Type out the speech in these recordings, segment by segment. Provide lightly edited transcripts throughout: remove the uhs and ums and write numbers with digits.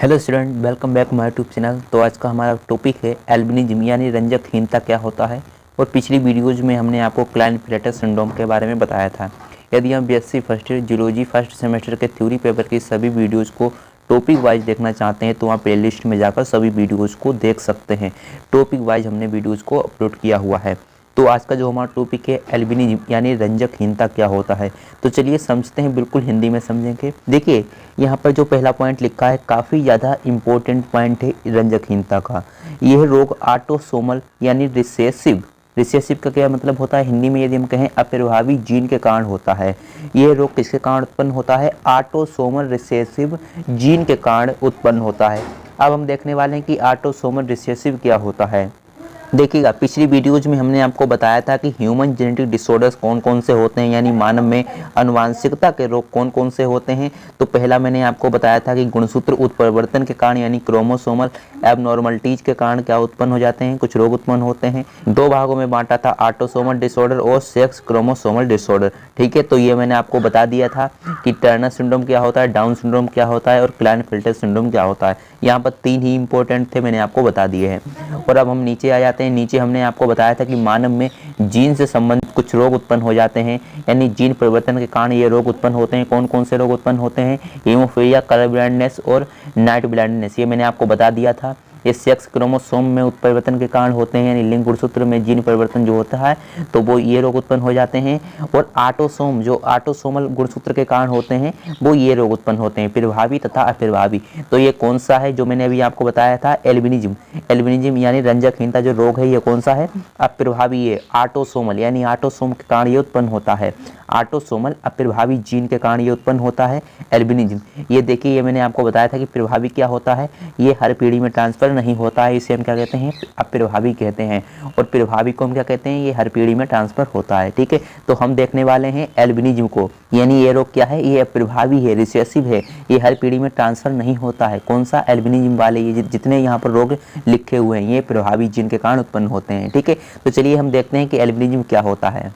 Hello student, welcome back my YouTube channel. तो आज का हमारा टॉपिक है एल्बिनिज्म यानी रंजकहीनता क्या होता है। और पिछली वीडियोज़ में हमने आपको क्लाइनफेल्टर सिंड्रोम के बारे में बताया था। यदि हम BSc first year geology first semester के थ्योरी पेपर की सभी वीडियोज़ को टॉपिक वाइज देखना चाहते हैं तो वहाँ प्लेलिस्ट में जाकर सभी वीडियोज़ को देख सकते हैं। टॉपिक वाइज हमने वीडियोज़ को अपलोड किया हुआ है। तो आज का जो हमारा टॉपिक है एल्बिनिज्म यानी रंजकहीनता क्या होता है। तो चलिए समझते हैं, बिल्कुल हिंदी में समझेंगे। देखिए यहाँ पर जो पहला पॉइंट लिखा है काफ़ी ज़्यादा इम्पोर्टेंट पॉइंट है रंजकहीनता का। यह रोग ऑटोसोमल यानी रिसेसिव का क्या मतलब होता है हिंदी में, यदि हम कहें अप्रभावी जीन के कारण होता है। यह रोग किसके कारण उत्पन्न होता है? ऑटोसोमल रिसेसिव जीन के कारण उत्पन्न होता है। अब हम देखने वाले हैं कि ऑटोसोमल रिसेसिव क्या होता है। देखिएगा, पिछली वीडियोज में हमने आपको बताया था कि ह्यूमन जेनेटिक डिसऑर्डर्स कौन कौन से होते हैं, यानी मानव में आनुवांशिकता के रोग कौन कौन से होते हैं। तो पहला मैंने आपको बताया था कि गुणसूत्र उत्परिवर्तन के कारण यानी क्रोमोसोमल एबनॉर्मलिटीज के कारण क्या उत्पन्न हो जाते हैं, कुछ रोग उत्पन्न होते हैं। दो भागों में बांटा था, ऑटोसोमल डिसऑर्डर और सेक्स क्रोमोसोमल डिसऑर्डर। ठीक है, तो ये मैंने आपको बता दिया था कि टर्नर सिंड्रोम क्या होता है, डाउन सिंड्रोम क्या होता है और क्लाइनफेल्टर सिंड्रोम क्या होता है। यहाँ पर तीन ही इंपॉर्टेंट थे, मैंने आपको बता दिए हैं। और अब हम नीचे आ जाते हैं। नीचे हमने आपको बताया था कि मानव में जीन से संबंधित कुछ रोग उत्पन्न हो जाते हैं, यानी जीन परिवर्तन के कारण ये रोग उत्पन्न होते हैं। कौन कौन से रोग उत्पन्न होते हैं? हीमोफीलिया, कलर ब्लाइंडनेस और नाइट ब्लाइंडनेस, ये मैंने आपको बता दिया था। ये सेक्स क्रोमोसोम में उत्परिवर्तन के कारण होते हैं, यानी लिंग गुणसूत्र में जीन परिवर्तन जो होता है तो वो ये रोग उत्पन्न हो जाते हैं। और ऑटोसोम जो ऑटोसोमल गुणसूत्र के कारण होते हैं वो ये रोग उत्पन्न होते हैं, प्रभावी तथा अप्रभावी। तो ये कौन सा है जो मैंने अभी आपको बताया था? एल्बिनिज्म यानी रंजकहीनता जो रोग है ये कौन सा है? अप्रभावी है। ऑटोसोमल यानी ऑटोसोम के कारण ये उत्पन्न होता है, ऑटोसोमल अप्रभावी जीन के कारण ये उत्पन्न होता है एल्बिनिज्म। ये देखिए, ये मैंने आपको बताया था कि प्रभावी क्या होता है, ये हर पीढ़ी में ट्रांसफर नहीं होता है, इसे हम क्या कहते हैं? अप्रभावी कहते हैं। और प्रभावी को हम क्या कहते हैं? ये हर पीढ़ी में ट्रांसफर होता है। ठीक है, तो हम देखने वाले हैं एल्बिनिज्म को, यानी ये रोग क्या है? ये अप्रभावी है, रिसेसिव है, ये हर पीढ़ी में ट्रांसफर नहीं होता है। कौन सा? एल्बिनिज्म वाले। ये जितने यहाँ पर रोग लिखे हुए हैं ये प्रभावी जीन के कारण उत्पन्न होते हैं। ठीक है, तो चलिए हम देखते हैं कि एल्बिनिज्म क्या होता है।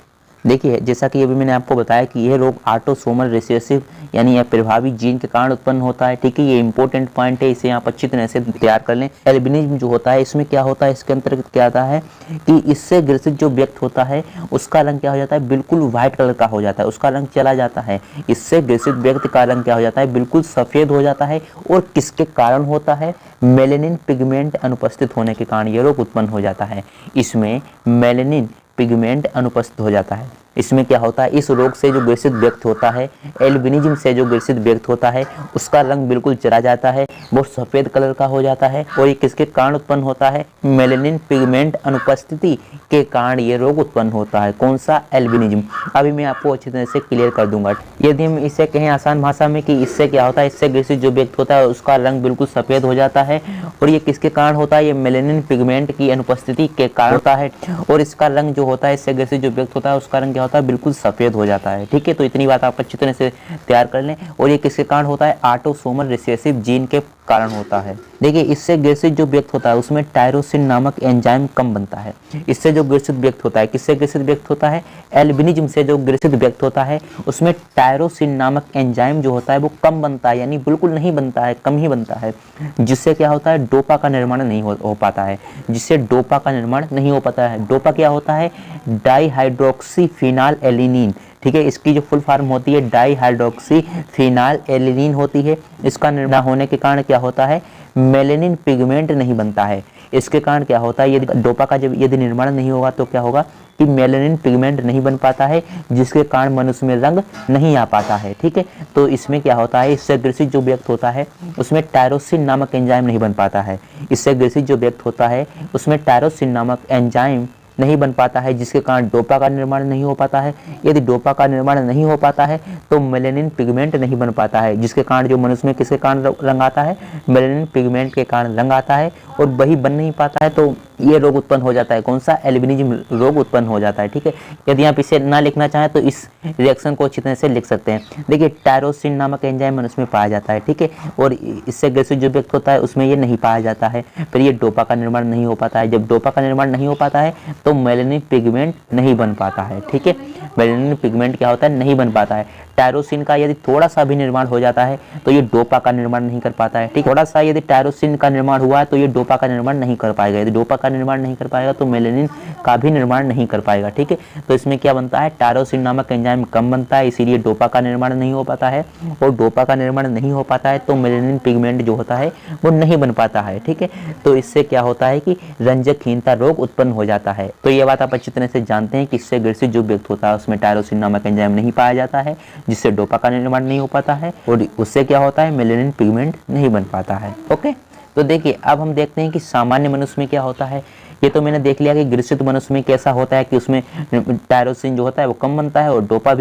देखिए, जैसा कि अभी मैंने आपको बताया कि यह रोग ऑटोसोमल रिसेसिव यानी प्रभावी जीन के कारण उत्पन्न होता है। ठीक है, ये इंपॉर्टेंट पॉइंट है, इसे आप अच्छी तरह से तैयार कर लें। एल्बिनिज्म जो होता है इसमें क्या होता है, इसके अंतर्गत क्या आता है कि इससे ग्रसित जो व्यक्ति होता है उसका रंग क्या हो जाता है? बिल्कुल व्हाइट कलर का हो जाता है, उसका रंग चला जाता है। इससे ग्रसित व्यक्ति का रंग क्या हो जाता है? बिल्कुल सफ़ेद हो जाता है। और किसके कारण होता है? मेलेनिन पिगमेंट अनुपस्थित होने के कारण यह रोग उत्पन्न हो जाता है। इसमें मेलेनिन पिगमेंट अनुपस्थित हो जाता है। इसमें क्या होता है? इस रोग से जो ग्रसित व्यक्ति होता है, एल्बिनिज्म से जो ग्रसित व्यक्ति होता है उसका रंग बिल्कुल चला जाता है, वो सफ़ेद कलर का हो जाता है। और ये किसके कारण उत्पन्न होता है? मेलेनिन पिगमेंट अनुपस्थिति के कारण ये रोग उत्पन्न होता है। कौन सा? एल्बिनिज्म। अभी मैं आपको अच्छी तरह से क्लियर कर दूंगा। यदि हम इसे कहें आसान भाषा में कि इससे क्या होता है, इससे ग्रसित जो व्यक्ति होता है उसका रंग बिल्कुल सफ़ेद हो जाता है। और ये किसके कारण होता है? ये मेलेनिन पिगमेंट की अनुपस्थिति के कारण होता है। और इसका रंग जो होता है, इससे ग्रसित जो व्यक्ति होता है उसका रंग क्या होता है? बिल्कुल सफ़ेद हो जाता है। ठीक है, तो इतनी बात आप अच्छी तरह से तैयार कर लें। और ये किसके कारण होता है? ऑटोसोमल रिसेसिव जीन के कारण होता है। देखिए, इससे ग्रसित जो व्यक्ति होता है उसमें टायरोसिन नामक एंजाइम कम बनता है। इससे जो ग्रसित व्यक्ति होता है, किससे ग्रसित व्यक्ति होता है? एल्बिनिज्म से जो ग्रसित व्यक्ति होता है उसमें टायरोसिन नामक एंजाइम जो होता है वो कम बनता है, यानी बिल्कुल नहीं बनता है, कम ही बनता है। जिससे क्या होता है? डोपा का निर्माण नहीं हो पाता है, जिससे डोपा का निर्माण नहीं हो पाता है। डोपा क्या होता है? Dihydroxy phenyl alanine. ठीक है, इसकी जो फुल फॉर्म होती है डाईहाइड्रोक्सी फिनाल एलिनीन होती है। इसका निर्माण होने के कारण क्या होता है? मेलेनिन पिगमेंट नहीं बनता है। इसके कारण क्या होता है? यदि डोपा का जब यदि निर्माण नहीं होगा तो क्या होगा कि मेलेनिन पिगमेंट नहीं बन पाता है, जिसके कारण मनुष्य में रंग नहीं आ पाता है। ठीक है, तो इसमें क्या होता है? इससे ग्रसित जो व्यक्ति होता है उसमें टायरोसिन नामक एंजाइम नहीं बन पाता है। इससे ग्रसित जो व्यक्ति होता है उसमें टायरोसिन नामक एंजाइम नहीं बन पाता है, जिसके कारण डोपा का निर्माण नहीं हो पाता है। यदि डोपा का निर्माण नहीं हो पाता है तो मेलेनिन पिगमेंट नहीं बन पाता है, जिसके कारण जो मनुष्य में किसके कारण रंग आता है? मेलेनिन पिगमेंट के कारण रंग आता है। और वही बन नहीं पाता है तो ये रोग उत्पन्न हो जाता है। कौन सा? एल्बिनिज्म रोग उत्पन्न हो जाता है। ठीक है, यदि आप इसे ना लिखना चाहें तो इस रिएक्शन को अच्छी तरह से लिख सकते हैं। देखिए, टायरोसिन नामक एंजाइम मनुष्य में पाया जाता है। ठीक है, और इससे ग्रसित जो व्यक्ति होता है उसमें ये नहीं पाया जाता है। फिर ये डोपा का निर्माण नहीं हो पाता है। जब डोपा का निर्माण नहीं हो पाता है तो मेलेनिन पिगमेंट नहीं बन पाता है। ठीक है, मेलेनिन पिगमेंट क्या होता है? नहीं बन पाता है। टायरोसिन का यदि थोड़ा सा भी निर्माण हो जाता है तो ये डोपा का निर्माण नहीं कर पाता है। ठीक, थोड़ा सा यदि टायरोसिन का निर्माण हुआ है तो ये डोपा का निर्माण नहीं कर पाएगा। यदि डोपा का निर्माण नहीं कर पाएगा तो मेलेनिन का भी निर्माण नहीं कर पाएगा। ठीक है, तो इसमें क्या बनता है, टायरोसिन नामक एंजाइम कम बनता है, इसीलिए डोपा का निर्माण नहीं हो पाता है। और डोपा का निर्माण नहीं हो पाता है तो मेलेनिन पिगमेंट जो होता है वो नहीं बन पाता है। ठीक है, तो इससे क्या होता है कि रंजकहीनता रोग उत्पन्न हो जाता है। तो ये बात आप अच्छी तरह से जानते हैं कि इससे ग्रसित जो व्यक्ति होता है उसमें टायरोसिन नामक एंजाइम नहीं पाया जाता है, जिससे डोपा का निर्माण नहीं हो पाता है और उससे क्या होता है, मेलेनिन पिगमेंट नहीं बन पाता है। ओके, तो देखिए अब हम देखते हैं कि सामान्य मनुष्य में क्या होता है। ये तो मैंने देख लिया कि ग्रसित मनुष्य में कैसा होता है कि उसमें टायरोसिन जो होता है वो कम बनता है और डोपा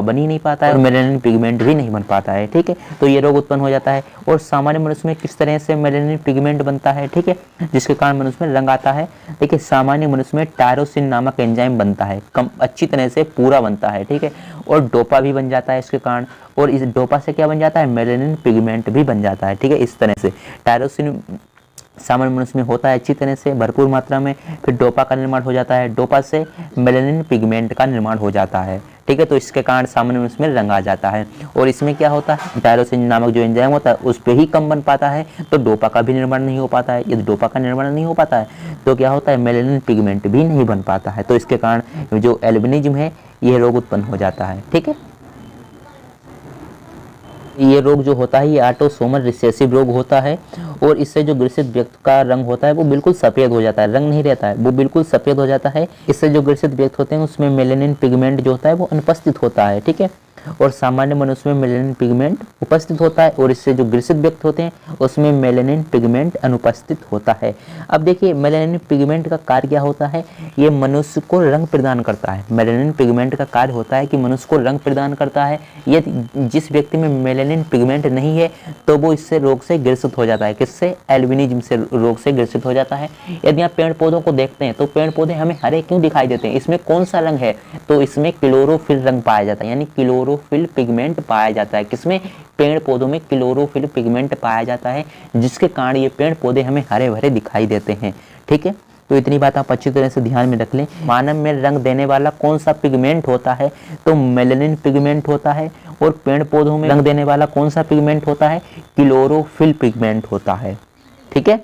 बन ही नहीं पाता है और मेलेनिन पिगमेंट भी नहीं बन पाता है। ठीक है, तो ये रोग उत्पन्न हो जाता है। और सामान्य मनुष्य में किस तरह से मेलेनिन पिगमेंट बनता है, ठीक है, जिसके कारण मनुष्य में रंग आता है। देखिए सामान्य मनुष्य में टायरोसिन नामक एंजाइम बनता है, कम अच्छी तरह से पूरा बनता है। ठीक है, और डोपा भी बन जाता है इसके कारण, और इस डोपा से क्या बन जाता है, मेलेनिन पिगमेंट भी बन जाता है। ठीक है, इस तरह से टायरोसिन सामान्य मनुष्य में होता है अच्छी तरह से भरपूर मात्रा में, फिर डोपा का निर्माण हो जाता है, डोपा से मेलेनिन पिगमेंट का निर्माण हो जाता है। ठीक है, तो इसके कारण सामान्य मनुष्य में रंग आ जाता है। और इसमें क्या होता है, टायरोसिन नामक जो एंजाइम होता है उस पे ही कम बन पाता है तो डोपा का भी निर्माण नहीं हो पाता है। यदि डोपा का निर्माण नहीं हो पाता है तो क्या होता है, मेलेनिन पिगमेंट भी नहीं बन पाता है। तो इसके कारण जो एल्बिनिज्म है यह रोग उत्पन्न हो जाता है। ठीक है, ये रोग जो होता है ये ऑटोसोमल रिसेसिव रोग होता है और इससे जो ग्रसित व्यक्ति का रंग होता है वो बिल्कुल सफ़ेद हो जाता है, रंग नहीं रहता है, वो बिल्कुल सफ़ेद हो जाता है। इससे जो ग्रसित व्यक्ति होते हैं उसमें मेलेनिन पिगमेंट जो होता है वो अनुपस्थित होता है। ठीक है, और सामान्य मनुष्य में मेलेनिन पिगमेंट उपस्थित होता है और इससे जो ग्रसित व्यक्ति होते हैं उसमें मेलेनिन पिगमेंट अनुपस्थित होता है। अब देखिए मेलेनिन पिगमेंट का कार्य क्या होता है, ये मनुष्य को रंग प्रदान करता है। मेलेनिन पिगमेंट का कार्य होता है कि मनुष्य को रंग प्रदान करता है। यदि जिस व्यक्ति में मेलेनिन पिगमेंट नहीं है तो वो इससे रोग से ग्रसित हो जाता है। किससे, एल्बिनिज्म से रोग से ग्रसित हो जाता है। यदि आप पेड़ पौधों को देखते हैं तो पेड़ पौधे हमें हरे क्यों दिखाई देते हैं, इसमें कौन सा रंग है, तो इसमें क्लोरोफिल रंग पाया जाता है, यानी क्लोरोफिल पिगमेंट पाया जाता है। किसमें, पेड़ पौधों में क्लोरोफिल पिगमेंट पाया जाता है, जिसके कारण ये पेड़ पौधे हमें हरे भरे दिखाई देते हैं। ठीक है, तो इतनी बात आप अच्छी तरह से ध्यान में रख लें। मानव में रंग देने वाला कौन सा पिगमेंट होता है, तो मेलेनिन पिगमेंट होता है। और पेड़ पौधों में रंग देने वाला कौन सा पिगमेंट होता है, क्लोरोफिल पिगमेंट होता है। ठीक है,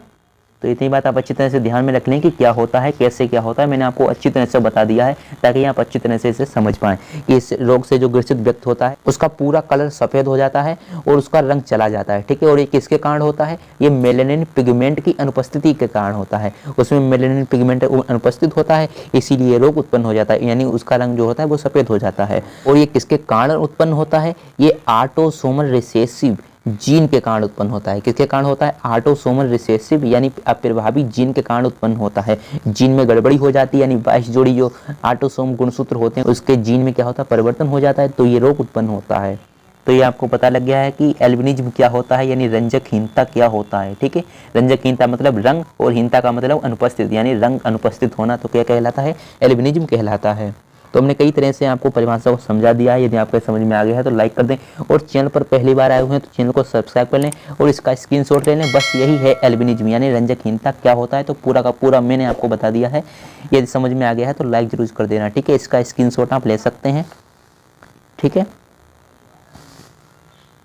तो इतनी बात आप अच्छी तरह से ध्यान में रख लें कि क्या होता है, कैसे क्या होता है, मैंने आपको अच्छी तरह से बता दिया है ताकि आप अच्छी तरह से इसे समझ पाएं कि इस रोग से जो ग्रसित व्यक्ति होता है उसका पूरा कलर सफ़ेद हो जाता है और उसका रंग चला जाता है। ठीक है, और ये किसके कारण होता है, ये मेलेनिन पिगमेंट की अनुपस्थिति के कारण होता है। उसमें मेलेनिन पिगमेंट अनुपस्थित होता है, इसीलिए रोग उत्पन्न हो जाता है, यानी उसका रंग जो होता है वो सफ़ेद हो जाता है। और ये किसके कारण उत्पन्न होता है, ये ऑटोसोमल रिसेसिव जीन के कारण उत्पन्न होता है। किसके कारण होता है, ऑटोसोमल रिसेसिव यानी अप्रभावी जीन के कारण उत्पन्न होता है। जीन में गड़बड़ी हो जाती है, यानी 22 जोड़ी जो ऑटोसोम गुणसूत्र होते हैं उसके जीन में क्या होता है, परिवर्तन हो जाता है, तो ये रोग उत्पन्न होता है। तो ये आपको पता लग गया है कि एल्बिनिज्म क्या होता है, यानी रंजकहीनता क्या होता है। ठीक है, रंजकहीनता मतलब रंग और हीनता का मतलब अनुपस्थित, यानी रंग अनुपस्थित होना, तो क्या कहलाता है, एल्बिनिज्म कहलाता है। तो हमने कई तरह से आपको परिभाषा को समझा दिया है। यदि आपको समझ में आ गया है तो लाइक कर दें और चैनल पर पहली बार आए हुए हैं तो चैनल को सब्सक्राइब कर लें और इसका स्क्रीनशॉट ले लें। बस यही है एल्बिनिज्म यानी रंजकहीनता क्या होता है, तो पूरा का पूरा मैंने आपको बता दिया है। यदि समझ में आ गया है तो लाइक जरूर कर देना। ठीक है, इसका स्क्रीनशॉट आप ले सकते हैं। ठीक है,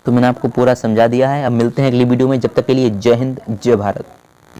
तो मैंने आपको पूरा समझा दिया है। अब मिलते हैं अगली वीडियो में, जब तक के लिए जय हिंद जय भारत।